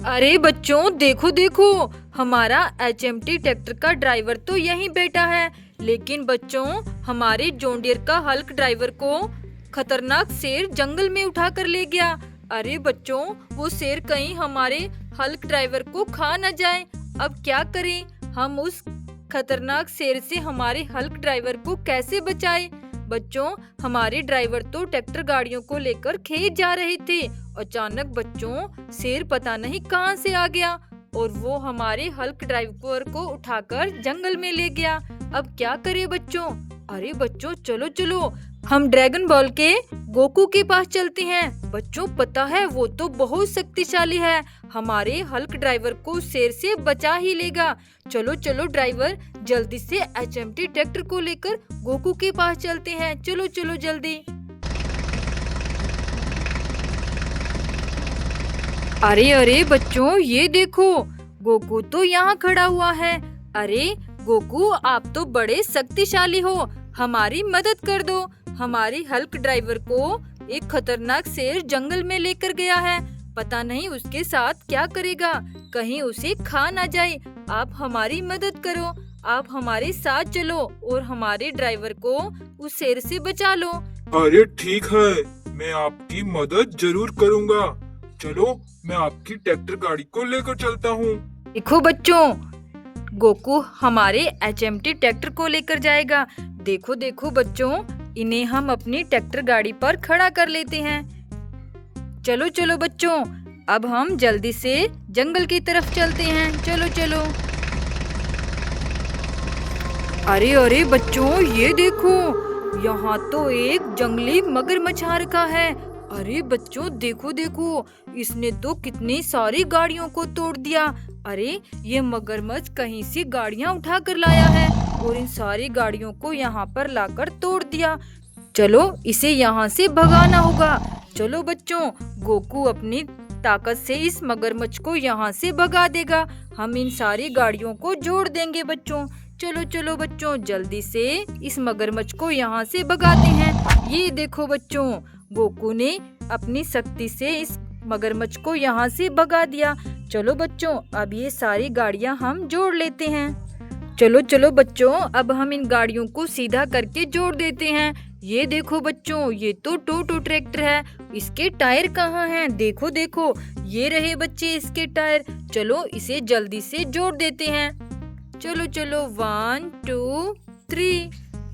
अरे बच्चों देखो देखो, हमारा HMT ट्रैक्टर का ड्राइवर तो यहीं बैठा है। लेकिन बच्चों, हमारे जॉन डियर का हल्क ड्राइवर को खतरनाक शेर जंगल में उठा कर ले गया। अरे बच्चों, वो शेर कहीं हमारे हल्क ड्राइवर को खा न जाए। अब क्या करें? हम उस खतरनाक शेर से हमारे हल्क ड्राइवर को कैसे बचाएं? बच्चों, हमारे ड्राइवर तो ट्रैक्टर गाड़ियों को लेकर खेत जा रहे थे। अचानक बच्चों, शेर पता नहीं कहां से आ गया और वो हमारे हल्क ड्राइवर को उठाकर जंगल में ले गया। अब क्या करें बच्चों? अरे बच्चों, चलो चलो, हम ड्रैगन बॉल के गोकू के पास चलते हैं। बच्चों, पता है वो तो बहुत शक्तिशाली है, हमारे हल्क ड्राइवर को शेर से बचा ही लेगा। चलो चलो ड्राइवर, जल्दी से HMT ट्रैक्टर को लेकर गोकू के पास चलते हैं। चलो चलो जल्दी। अरे अरे बच्चों, ये देखो, गोकू तो यहाँ खड़ा हुआ है। अरे गोकू, आप तो बड़े शक्तिशाली हो, हमारी मदद कर दो। हमारी हल्क ड्राइवर को एक खतरनाक शेर जंगल में लेकर गया है, पता नहीं उसके साथ क्या करेगा, कहीं उसे खा ना जाए। आप हमारी मदद करो, आप हमारे साथ चलो और हमारे ड्राइवर को उस शेर से बचा लो। अरे ठीक है, मैं आपकी मदद जरूर करूँगा। चलो, मैं आपकी ट्रैक्टर गाड़ी को लेकर चलता हूँ। देखो बच्चों, गोकू हमारे HMT ट्रैक्टर को लेकर जाएगा। देखो देखो बच्चों, इन्हें हम अपनी ट्रैक्टर गाड़ी पर खड़ा कर लेते हैं। चलो चलो बच्चों, अब हम जल्दी से जंगल की तरफ चलते हैं। चलो चलो। अरे अरे बच्चों, ये देखो, यहाँ तो एक जंगली मगरमच्छ आ रखा है। अरे बच्चों, देखो देखो, इसने तो कितनी सारी गाड़ियों को तोड़ दिया। अरे ये मगरमच्छ कहीं से गाड़ियाँ उठा कर लाया है और इन सारी गाड़ियों को यहाँ पर लाकर तोड़ दिया। चलो, इसे यहाँ से भगाना होगा। चलो बच्चों, गोकू अपनी ताकत से इस मगरमच्छ को यहाँ से भगा देगा। हम इन सारी गाड़ियों को जोड़ देंगे बच्चों। चलो चलो बच्चों, जल्दी से इस मगरमच्छ को यहाँ से भगाते हैं। ये देखो बच्चों, गोकू ने अपनी शक्ति से इस मगरमच्छ को यहाँ से भगा दिया। चलो बच्चों, अब ये सारी गाड़ियाँ हम जोड़ लेते हैं। चलो चलो बच्चों, अब हम इन गाड़ियों को सीधा करके जोड़ देते हैं। ये देखो बच्चों, ये तो टोटो ट्रैक्टर है, इसके टायर कहाँ हैं? देखो देखो, ये रहे बच्चे इसके टायर। चलो, इसे जल्दी से जोड़ देते हैं। चलो चलो, 1 2 3।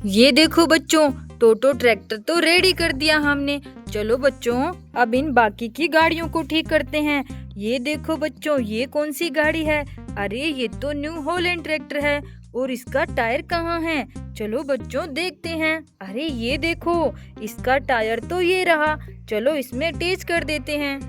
ये देखो बच्चों, टोटो ट्रैक्टर तो रेडी कर दिया हमने। चलो बच्चों, अब इन बाकी की गाड़ियों को ठीक करते हैं। ये देखो बच्चों, ये कौन सी गाड़ी है? अरे ये तो न्यू हॉलैंड ट्रैक्टर है और इसका टायर कहाँ है? चलो बच्चों देखते हैं। अरे ये देखो, इसका टायर तो ये रहा। चलो इसमें अटैच कर देते हैं।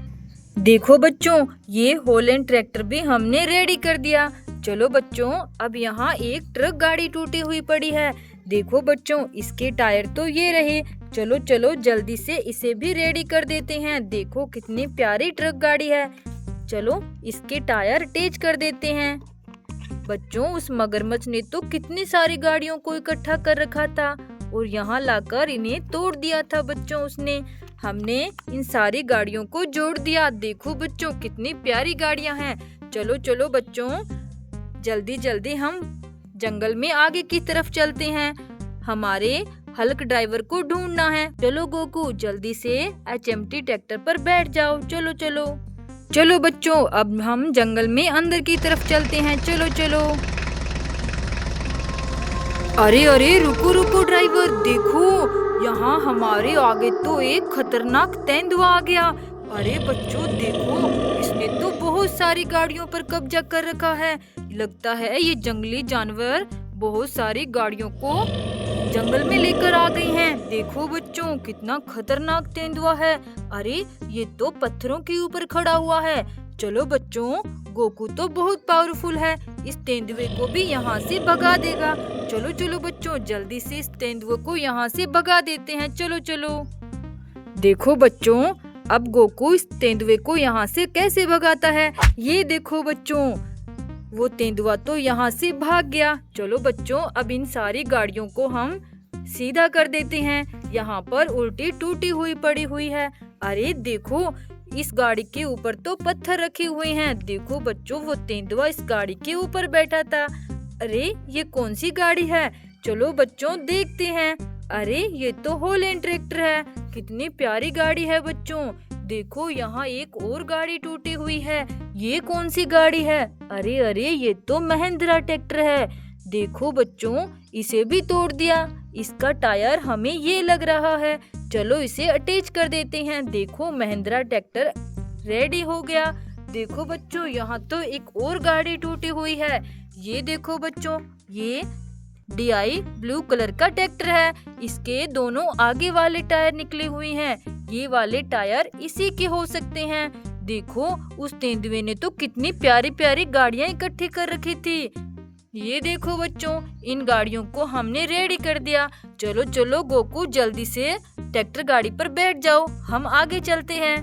देखो बच्चों, ये हॉलैंड ट्रैक्टर भी हमने रेडी कर दिया। चलो बच्चों, अब यहाँ एक ट्रक गाड़ी टूटी हुई पड़ी है। देखो बच्चों, इसके टायर तो ये रहे। चलो चलो, जल्दी से इसे भी रेडी कर देते हैं। देखो कितनी प्यारी ट्रक गाड़ी है। चलो, इसके टायर अटैच कर देते हैं। बच्चों, उस मगरमच्छ ने तो कितनी सारी गाड़ियों को इकट्ठा कर रखा था और यहाँ लाकर इन्हें तोड़ दिया था बच्चों उसने। हमने इन सारी गाड़ियों को जोड़ दिया। देखो बच्चों, कितनी प्यारी गाड़ियाँ हैं। चलो चलो बच्चों, जल्दी जल्दी हम जंगल में आगे की तरफ चलते हैं। हमारे हल्क ड्राइवर को ढूंढना है। चलो गोकू, जल्दी से HMT ट्रैक्टर पर बैठ जाओ। चलो चलो। चलो बच्चों, अब हम जंगल में अंदर की तरफ चलते हैं। चलो चलो। अरे अरे, रुको रुको ड्राइवर, देखो, यहाँ हमारे आगे तो एक खतरनाक तेंदुआ आ गया। अरे बच्चों देखो, इसने तो बहुत सारी गाड़ियों पर कब्जा कर रखा है। लगता है ये जंगली जानवर बहुत सारी गाड़ियों को जंगल में लेकर आ गई हैं। देखो बच्चों, कितना खतरनाक तेंदुआ है। अरे ये तो पत्थरों के ऊपर खड़ा हुआ है। चलो बच्चों, गोकू तो बहुत पावरफुल है, इस तेंदुए को भी यहाँ से भगा देगा। चलो चलो बच्चों, जल्दी से इस तेंदुए को यहाँ से भगा देते हैं। चलो चलो। देखो बच्चों, अब गोकू इस तेंदुए को यहाँ से कैसे भगाता है। ये देखो बच्चों, वो तेंदुआ तो यहाँ से भाग गया। चलो बच्चों, अब इन सारी गाड़ियों को हम सीधा कर देते हैं। यहाँ पर उल्टी टूटी हुई पड़ी हुई है। अरे देखो, इस गाड़ी के ऊपर तो पत्थर रखे हुए हैं। देखो बच्चों, वो तेंदुआ इस गाड़ी के ऊपर बैठा था। अरे ये कौन सी गाड़ी है? चलो बच्चों देखते हैं। अरे ये तो हॉलैंड ट्रैक्टर है। कितनी प्यारी गाड़ी है बच्चों। देखो यहाँ एक और गाड़ी टूटी हुई है। ये कौन सी गाड़ी है? अरे अरे ये तो महिंद्रा ट्रैक्टर है। देखो बच्चों, इसे भी तोड़ दिया। इसका टायर हमें ये लग रहा है। चलो इसे अटैच कर देते हैं। देखो महिंद्रा ट्रैक्टर रेडी हो गया। देखो बच्चों, यहाँ तो एक और गाड़ी टूटी हुई है। ये देखो बच्चों, ये DI ब्लू कलर का ट्रैक्टर है। इसके दोनों आगे वाले टायर निकले हुए हैं। ये वाले टायर इसी के हो सकते हैं। देखो उस तेंदुए ने तो कितनी प्यारी प्यारी गाड़ियां इकट्ठी कर रखी थी। ये देखो बच्चों, इन गाड़ियों को हमने रेडी कर दिया। चलो चलो गोकू, जल्दी से ट्रैक्टर गाड़ी पर बैठ जाओ, हम आगे चलते हैं।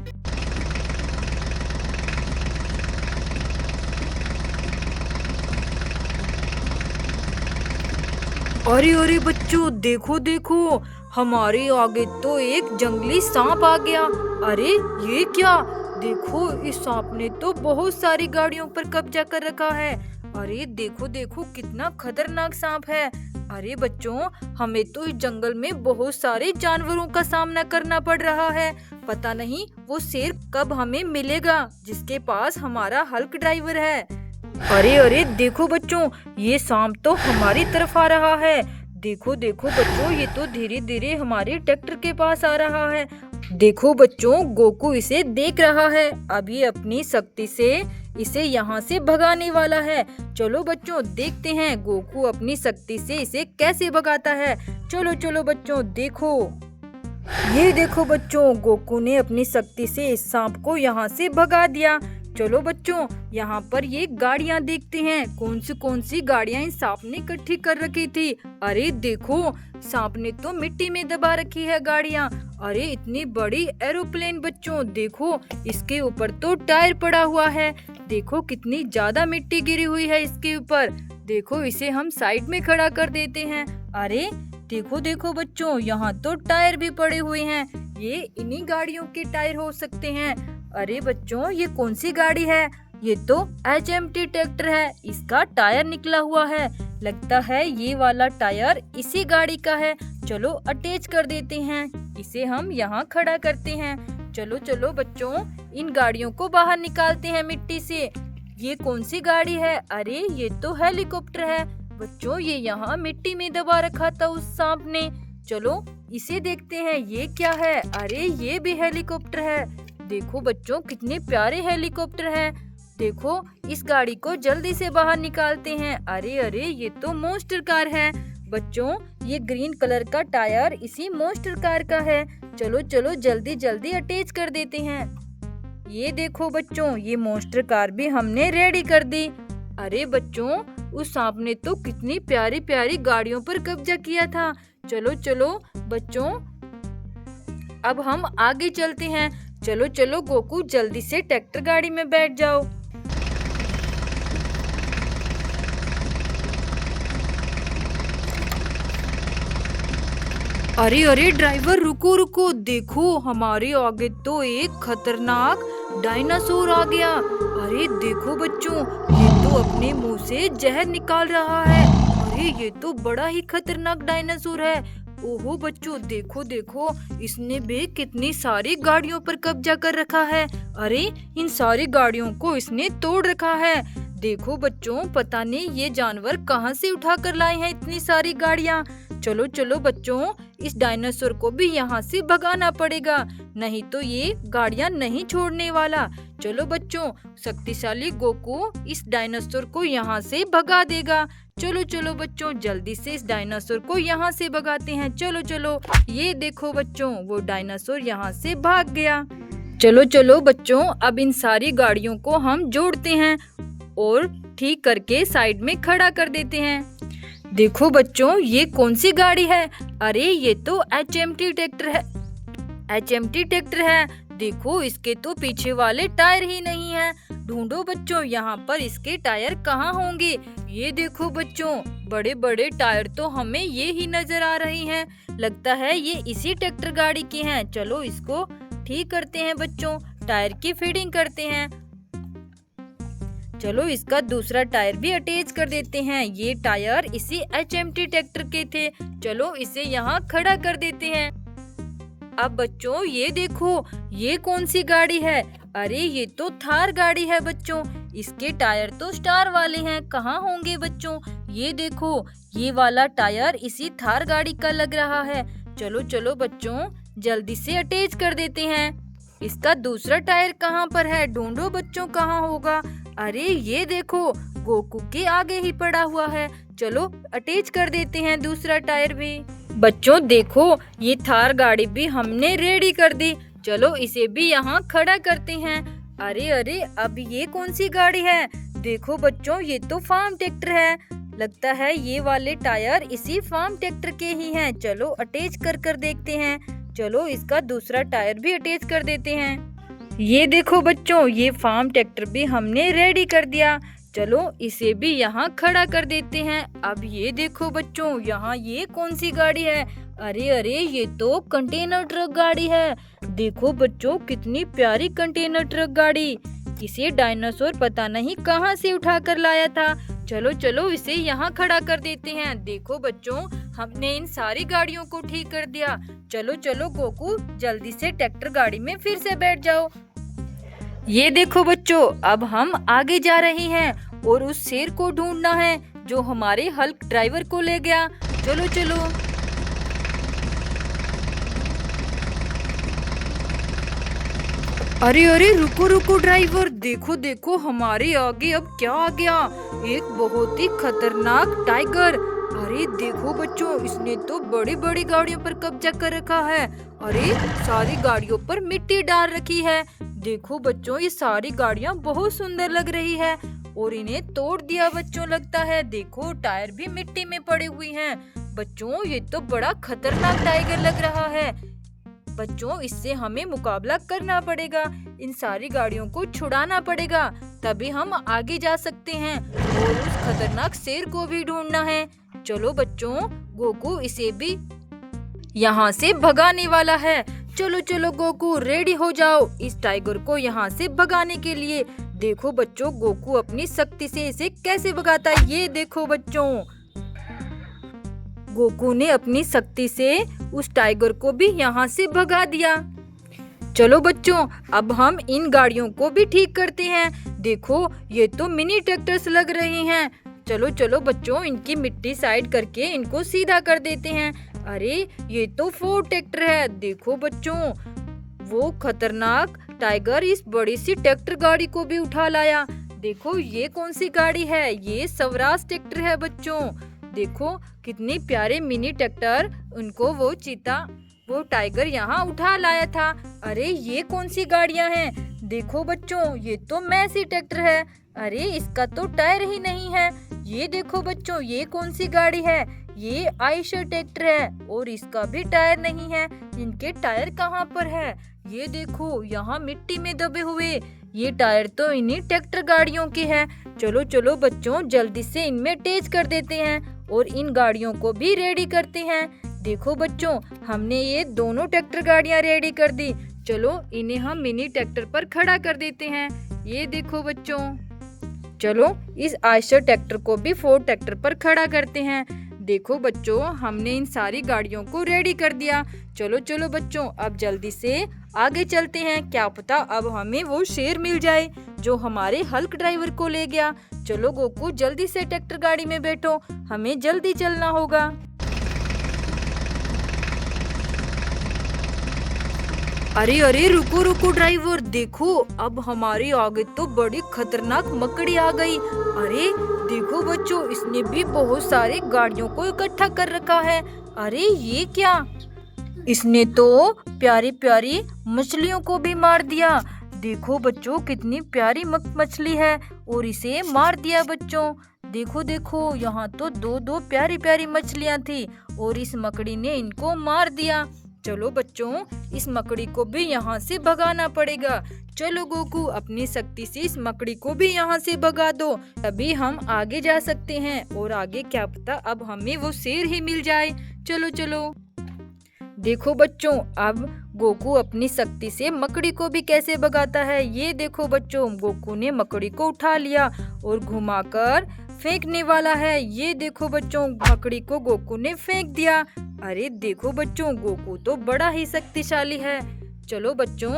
अरे अरे बच्चों, देखो देखो, हमारे आगे तो एक जंगली सांप आ गया। अरे ये क्या? देखो इस सांप ने तो बहुत सारी गाड़ियों पर कब्जा कर रखा है। अरे देखो देखो, कितना खतरनाक सांप है। अरे बच्चों, हमें तो इस जंगल में बहुत सारे जानवरों का सामना करना पड़ रहा है। पता नहीं वो शेर कब हमें मिलेगा जिसके पास हमारा हल्क ड्राइवर है। अरे अरे देखो बच्चों, ये सांप तो हमारी तरफ आ रहा है। देखो देखो बच्चों, ये तो धीरे धीरे हमारे ट्रैक्टर के पास आ रहा है। देखो बच्चों, गोकू इसे देख रहा है। अभी अपनी शक्ति से इसे यहाँ से भगाने वाला है। चलो बच्चों देखते हैं गोकू अपनी शक्ति से इसे कैसे भगाता है। चलो चलो बच्चों देखो। ये देखो बच्चों, गोकू ने अपनी शक्ति से इस सांप को यहाँ से भगा दिया। चलो बच्चों, यहाँ पर ये गाड़ियाँ देखते हैं। कौन सी गाड़ियाँ इस सांप ने इकट्ठी कर रखी थी। अरे देखो, सांप ने तो मिट्टी में दबा रखी है गाड़ियाँ। अरे इतनी बड़ी एरोप्लेन बच्चों, देखो इसके ऊपर तो टायर पड़ा हुआ है। देखो कितनी ज्यादा मिट्टी गिरी हुई है इसके ऊपर। देखो इसे हम साइड में खड़ा कर देते हैं। अरे देखो देखो बच्चों, यहाँ तो टायर भी पड़े हुए हैं। ये इन्हीं गाड़ियों के टायर हो सकते हैं। अरे बच्चों, ये कौन सी गाड़ी है? ये तो HMT ट्रैक्टर है। इसका टायर निकला हुआ है। लगता है ये वाला टायर इसी गाड़ी का है। चलो अटैच कर देते हैं। इसे हम यहाँ खड़ा करते हैं। चलो चलो बच्चों, इन गाड़ियों को बाहर निकालते हैं मिट्टी से। ये कौन सी गाड़ी है? अरे ये तो हेलीकॉप्टर है। बच्चों, ये यहाँ मिट्टी में दबा रखा था उस सांप ने। चलो इसे देखते हैं, ये क्या है? अरे ये भी हेलीकॉप्टर है। देखो बच्चों, कितने प्यारे हेलीकॉप्टर हैं। देखो इस गाड़ी को जल्दी से बाहर निकालते हैं। अरे अरे ये तो मॉन्स्टर कार है। बच्चों, ये ग्रीन कलर का टायर इसी मॉन्स्टर कार का है। चलो चलो जल्दी जल्दी अटैच कर देते हैं। ये देखो बच्चों, ये मॉन्स्टर कार भी हमने रेडी कर दी। अरे बच्चों, उस सांप ने तो कितनी प्यारी प्यारी गाड़ियों पर कब्जा किया था। चलो चलो बच्चों, अब हम आगे चलते हैं। चलो चलो गोकू, जल्दी से ट्रैक्टर गाड़ी में बैठ जाओ। अरे अरे ड्राइवर, रुको रुको, देखो हमारे आगे तो एक खतरनाक डायनासोर आ गया। अरे देखो बच्चों, ये तो अपने मुंह से जहर निकाल रहा है। अरे ये तो बड़ा ही खतरनाक डायनासोर है। ओहो बच्चों, देखो देखो, इसने भी कितनी सारी गाड़ियों पर कब्जा कर रखा है। अरे इन सारी गाड़ियों को इसने तोड़ रखा है। देखो बच्चों, पता नहीं ये जानवर कहाँ से उठा कर लाए हैं इतनी सारी गाड़ियाँ। चलो चलो बच्चों, इस डायनासोर को भी यहाँ से भगाना पड़ेगा, नहीं तो ये गाड़ियाँ नहीं छोड़ने वाला। चलो बच्चों, शक्तिशाली गोकू इस डायनासोर को यहाँ से भगा देगा। चलो चलो बच्चों, जल्दी से इस डायनासोर को यहाँ से भगाते हैं। चलो चलो, ये देखो बच्चों, वो डायनासोर यहाँ से भाग गया। चलो चलो बच्चों, अब इन सारी गाड़ियों को हम जोड़ते हैं और ठीक करके साइड में खड़ा कर देते हैं। देखो बच्चों, ये कौन सी गाड़ी है? अरे ये तो HMT ट्रैक्टर है। HMT ट्रैक्टर है। देखो इसके तो पीछे वाले टायर ही नहीं है। ढूंढो बच्चों, यहाँ पर इसके टायर कहाँ होंगे। ये देखो बच्चों, बड़े बड़े टायर तो हमें ये ही नजर आ रही हैं। लगता है ये इसी ट्रैक्टर गाड़ी के हैं। चलो इसको ठीक करते हैं बच्चों। टायर की फिटिंग करते हैं। चलो इसका दूसरा टायर भी अटैच कर देते हैं। ये टायर इसी HMT ट्रैक्टर के थे। चलो इसे यहाँ खड़ा कर देते हैं। अब बच्चों ये देखो, ये कौन सी गाड़ी है? अरे ये तो थार गाड़ी है बच्चों। इसके टायर तो स्टार वाले हैं, कहाँ होंगे बच्चों? ये देखो, ये वाला टायर इसी थार गाड़ी का लग रहा है। चलो चलो बच्चों, जल्दी से अटैच कर देते हैं। इसका दूसरा टायर कहाँ पर है? ढूंढो बच्चों, कहाँ होगा? अरे ये देखो, गोकू के आगे ही पड़ा हुआ है। चलो अटैच कर देते हैं दूसरा टायर भी। बच्चों देखो, ये थार गाड़ी भी हमने रेडी कर दी। चलो इसे भी यहाँ खड़ा करते हैं। अरे अरे, अब ये कौन सी गाड़ी है? देखो बच्चों, ये तो फार्म ट्रैक्टर है। लगता है ये वाले टायर इसी फार्म ट्रैक्टर के ही हैं। चलो अटैच कर कर देखते हैं। चलो इसका दूसरा टायर भी अटैच कर देते हैं। ये देखो बच्चों, ये फार्म ट्रैक्टर भी हमने रेडी कर दिया। चलो इसे भी यहाँ खड़ा कर देते हैं। अब ये देखो बच्चों, यहाँ ये कौन सी गाड़ी है? अरे अरे, ये तो कंटेनर ट्रक गाड़ी है। देखो बच्चों, कितनी प्यारी कंटेनर ट्रक गाड़ी। इसे डायनासोर पता नहीं कहाँ से उठा कर लाया था। चलो चलो इसे यहाँ खड़ा कर देते हैं। देखो बच्चों, हमने इन सारी गाड़ियों को ठीक कर दिया। चलो चलो गोकू, जल्दी से ट्रैक्टर गाड़ी में फिर से बैठ जाओ। ये देखो बच्चों, अब हम आगे जा रहे हैं और उस शेर को ढूंढना है जो हमारे हल्क ड्राइवर को ले गया। चलो चलो। अरे अरे, रुको रुको ड्राइवर, देखो देखो हमारे आगे अब क्या आ गया? एक बहुत ही खतरनाक टाइगर। अरे देखो बच्चों, इसने तो बड़ी बड़ी गाड़ियों पर कब्जा कर रखा है। अरे सारी गाड़ियों पर मिट्टी डाल रखी है। देखो बच्चों, ये सारी गाड़ियाँ बहुत सुंदर लग रही है और इन्हें तोड़ दिया बच्चों, लगता है। देखो टायर भी मिट्टी में पड़े हुए हैं। बच्चों ये तो बड़ा खतरनाक टाइगर लग रहा है। बच्चों इससे हमें मुकाबला करना पड़ेगा। इन सारी गाड़ियों को छुड़ाना पड़ेगा, तभी हम आगे जा सकते हैं और उस खतरनाक शेर को भी ढूंढना है। चलो बच्चों, गोकू इसे भी यहाँ से भगाने वाला है। चलो चलो गोकू, रेडी हो जाओ इस टाइगर को यहाँ से भगाने के लिए। देखो बच्चों, गोकू अपनी शक्ति से इसे कैसे भगाता है। ये देखो बच्चों, गोकू ने अपनी शक्ति से उस टाइगर को भी यहाँ से भगा दिया। चलो बच्चों, अब हम इन गाड़ियों को भी ठीक करते हैं। देखो ये तो मिनी ट्रैक्टर्स लग रहे हैं। चलो चलो बच्चों, इनकी मिट्टी साइड करके इनको सीधा कर देते हैं। अरे ये तो फोर्ड ट्रैक्टर है। देखो बच्चों, वो खतरनाक टाइगर इस बड़ी सी ट्रैक्टर गाड़ी को भी उठा लाया। देखो ये कौन सी गाड़ी है? ये स्वराज ट्रैक्टर है बच्चों। देखो कितनी प्यारे मिनी ट्रैक्टर, उनको वो टाइगर यहाँ उठा लाया था। अरे ये कौन सी गाड़ियाँ हैं? देखो बच्चों, ये तो मैसी ट्रैक्टर है। अरे इसका तो टायर ही नहीं है। ये देखो बच्चों, ये कौन सी गाड़ी है? ये आयशर ट्रैक्टर है और इसका भी टायर नहीं है। इनके टायर कहाँ पर है? ये देखो यहाँ मिट्टी में दबे हुए। ये टायर तो इन्हीं ट्रैक्टर गाड़ियों के हैं। चलो चलो बच्चों, जल्दी से इनमें अटैच कर देते हैं और इन गाड़ियों को भी रेडी करते हैं। देखो बच्चों, हमने ये दोनों ट्रैक्टर गाड़ियाँ रेडी कर दी। चलो इन्हें हम मिनी ट्रैक्टर पर खड़ा कर देते हैं। ये देखो बच्चों, चलो इस आयशर ट्रैक्टर को भी फोर्ड ट्रैक्टर पर खड़ा करते हैं। देखो बच्चों, हमने इन सारी गाड़ियों को रेडी कर दिया। चलो चलो बच्चों, अब जल्दी से आगे चलते हैं। क्या पता अब हमें वो शेर मिल जाए जो हमारे हल्क ड्राइवर को ले गया। चलो गोकू, जल्दी से ट्रैक्टर गाड़ी में बैठो, हमें जल्दी चलना होगा। अरे अरे, रुको रुको ड्राइवर, देखो अब हमारे आगे तो बड़ी खतरनाक मकड़ी आ गई। अरे देखो बच्चों, इसने भी बहुत सारी गाड़ियों को इकट्ठा कर रखा है। अरे ये क्या? इसने तो प्यारी प्यारी मछलियों को भी मार दिया। देखो बच्चों, कितनी प्यारी मछली है और इसे मार दिया बच्चों। देखो देखो, यहाँ तो दो दो प्यारी प्यारी मछलियाँ थी और इस मकड़ी ने इनको मार दिया। चलो बच्चों, इस मकड़ी को भी यहाँ से भगाना पड़ेगा। चलो गोकू, अपनी शक्ति से इस मकड़ी को भी यहाँ से भगा दो, तभी हम आगे जा सकते हैं और आगे क्या पता अब हमें वो शेर ही मिल जाए। चलो चलो। देखो बच्चों, अब गोकू अपनी शक्ति से मकड़ी को भी कैसे भगाता है। ये देखो बच्चों, गोकू ने मकड़ी को उठा लिया और घुमाकर फेंकने वाला है। ये देखो बच्चों, मकड़ी को गोकू ने फेंक दिया। अरे देखो बच्चों, गोकू तो बड़ा ही शक्तिशाली है। चलो बच्चों,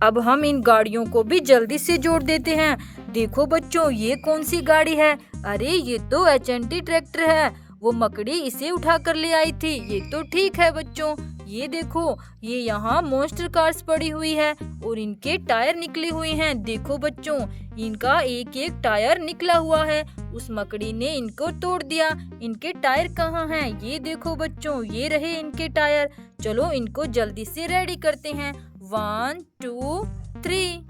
अब हम इन गाड़ियों को भी जल्दी से जोड़ देते हैं। देखो बच्चों, ये कौन सी गाड़ी है? अरे ये तो HNT ट्रैक्टर है। वो मकड़ी इसे उठा कर ले आई थी। ये तो ठीक है बच्चों। ये देखो, ये यहाँ मॉन्स्टर कार्स पड़ी हुई है और इनके टायर निकले हुए हैं। देखो बच्चों, इनका एक एक टायर निकला हुआ है। उस मकड़ी ने इनको तोड़ दिया। इनके टायर कहाँ हैं? ये देखो बच्चों, ये रहे इनके टायर। चलो इनको जल्दी से रेडी करते हैं। 1 2 3।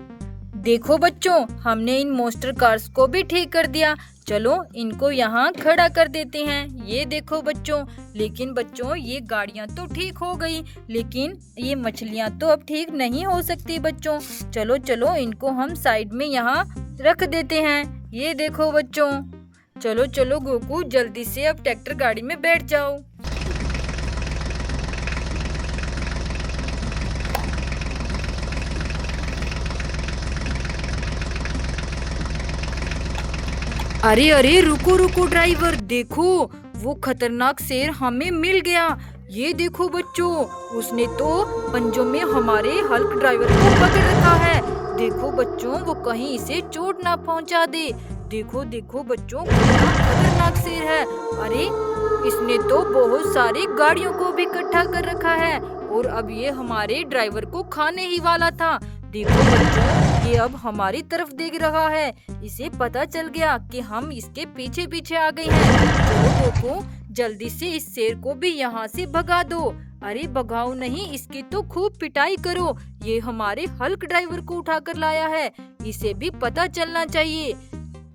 देखो बच्चों, हमने इन मॉन्स्टर कार्स को भी ठीक कर दिया। चलो इनको यहाँ खड़ा कर देते हैं। ये देखो बच्चों, लेकिन बच्चों ये गाड़ियाँ तो ठीक हो गई, लेकिन ये मछलियाँ तो अब ठीक नहीं हो सकती बच्चों। चलो चलो इनको हम साइड में यहाँ रख देते हैं। ये देखो बच्चों, चलो चलो गोकू, जल्दी से अब ट्रैक्टर गाड़ी में बैठ जाओ। अरे अरे रुको रुको ड्राइवर, देखो वो खतरनाक शेर हमें मिल गया। ये देखो बच्चों, उसने तो पंजों में हमारे हल्क ड्राइवर को पकड़ रखा है। देखो बच्चों, वो कहीं इसे चोट ना पहुंचा दे। देखो देखो बच्चों, कितना खतरनाक शेर है। अरे इसने तो बहुत सारी गाड़ियों को भी इकट्ठा कर रखा है और अब ये हमारे ड्राइवर को खाने ही वाला था। देखो बच्चों, ये अब हमारी तरफ देख रहा है। इसे पता चल गया कि हम इसके पीछे पीछे आ गए हैं। चलो गोकू, जल्दी से इस शेर को भी यहाँ से भगा दो। अरे भगाओ नहीं, इसकी तो खूब पिटाई करो। ये हमारे हल्क ड्राइवर को उठा कर लाया है। इसे भी पता चलना चाहिए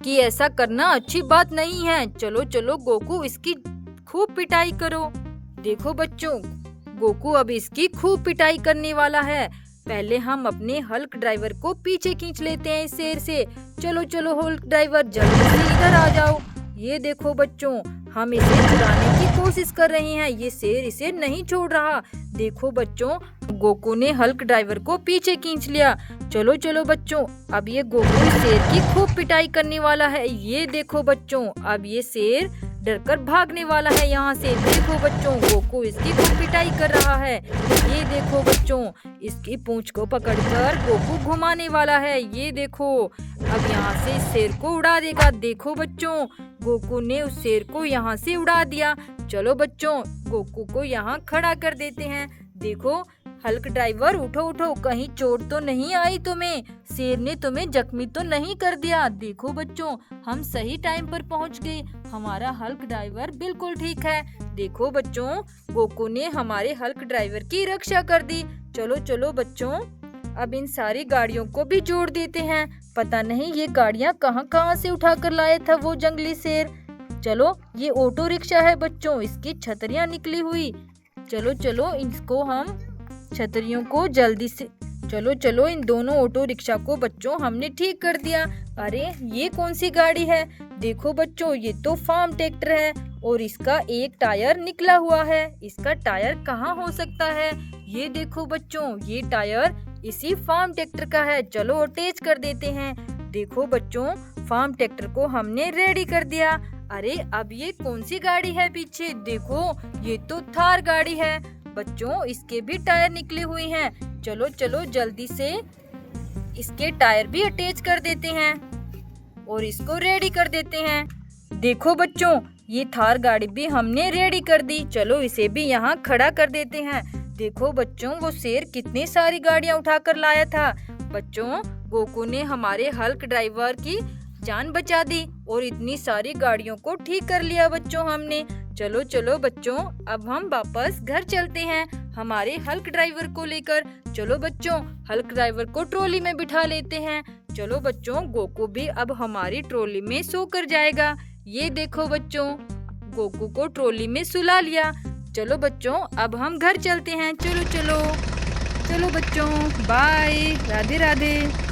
कि ऐसा करना अच्छी बात नहीं है। चलो चलो गोकू, इसकी खूब पिटाई करो। देखो बच्चों, गोकू अब इसकी खूब पिटाई करने वाला है। पहले हम अपने हल्क ड्राइवर को पीछे खींच लेते हैं इस शेर से। चलो चलो हल्क ड्राइवर, जल्दी से इधर आ जाओ। ये देखो बच्चों, हम इसे छुड़ाने की कोशिश कर रहे हैं। ये शेर इसे नहीं छोड़ रहा। देखो बच्चों, गोकू ने हल्क ड्राइवर को पीछे खींच लिया। चलो चलो बच्चों, अब ये गोकू इस शेर की खूब पिटाई करने वाला है। ये देखो बच्चों, अब ये शेर डरकर भागने वाला है यहाँ से। देखो बच्चों, गोकू इसकी खूब पिटाई कर रहा है। ये देखो बच्चों, इसकी पूंछ को पकड़कर गोकू घुमाने वाला है। ये देखो, अब यहाँ से इस शेर को उड़ा देगा। देखो बच्चों, गोकू ने उस शेर को यहाँ से उड़ा दिया। चलो बच्चों, गोकू को यहाँ खड़ा कर देते हैं। देखो हल्क ड्राइवर, उठो उठो, कहीं चोट तो नहीं आई तुम्हें? शेर ने तुम्हें जख्मी तो नहीं कर दिया? देखो बच्चों, हम सही टाइम पर पहुंच गए। हमारा हल्क ड्राइवर बिल्कुल ठीक है। देखो बच्चों, गोकू ने हमारे हल्क ड्राइवर की रक्षा कर दी। चलो चलो बच्चों, अब इन सारी गाड़ियों को भी जोड़ देते हैं। पता नहीं ये गाड़ियाँ कहाँ कहाँ से उठा कर लाया था वो जंगली शेर। चलो, ये ऑटो रिक्शा है बच्चों, इसकी छतरियाँ निकली हुई। चलो चलो, इसको हम छतरियों को जल्दी से, चलो चलो, इन दोनों ऑटो रिक्शा को बच्चों हमने ठीक कर दिया। अरे ये कौन सी गाड़ी है? देखो बच्चों, ये तो फार्म ट्रैक्टर है और इसका एक टायर निकला हुआ है। इसका टायर कहाँ हो सकता है? ये देखो बच्चों, ये टायर इसी फार्म ट्रैक्टर का है। चलो अटैच कर देते हैं। देखो बच्चों, फार्म ट्रैक्टर को हमने रेडी कर दिया। अरे अब ये कौन सी गाड़ी है पीछे? देखो, ये तो थार गाड़ी है बच्चों, इसके भी टायर निकले हुए हैं। चलो चलो जल्दी से इसके टायर भी अटैच कर देते हैं और इसको रेडी कर देते हैं। देखो बच्चों, ये थार गाड़ी भी हमने रेडी कर दी। चलो इसे भी यहाँ खड़ा कर देते हैं। देखो बच्चों, वो शेर कितनी सारी गाड़ियाँ उठा कर लाया था। बच्चों, गोकू ने हमारे हल्क ड्राइवर की जान बचा दी और इतनी सारी गाड़ियों को ठीक कर लिया बच्चों हमने। चलो चलो बच्चों, अब हम वापस घर चलते हैं हमारे हल्क ड्राइवर को लेकर। चलो बच्चों, हल्क ड्राइवर को ट्रॉली में बिठा लेते हैं। चलो बच्चों, गोकू भी अब हमारी ट्रॉली में सो कर जाएगा। ये देखो बच्चों, गोकू को ट्रॉली में सुला लिया। चलो बच्चों, अब हम घर चलते हैं। चलो चलो चलो बच्चों, बाय, राधे राधे।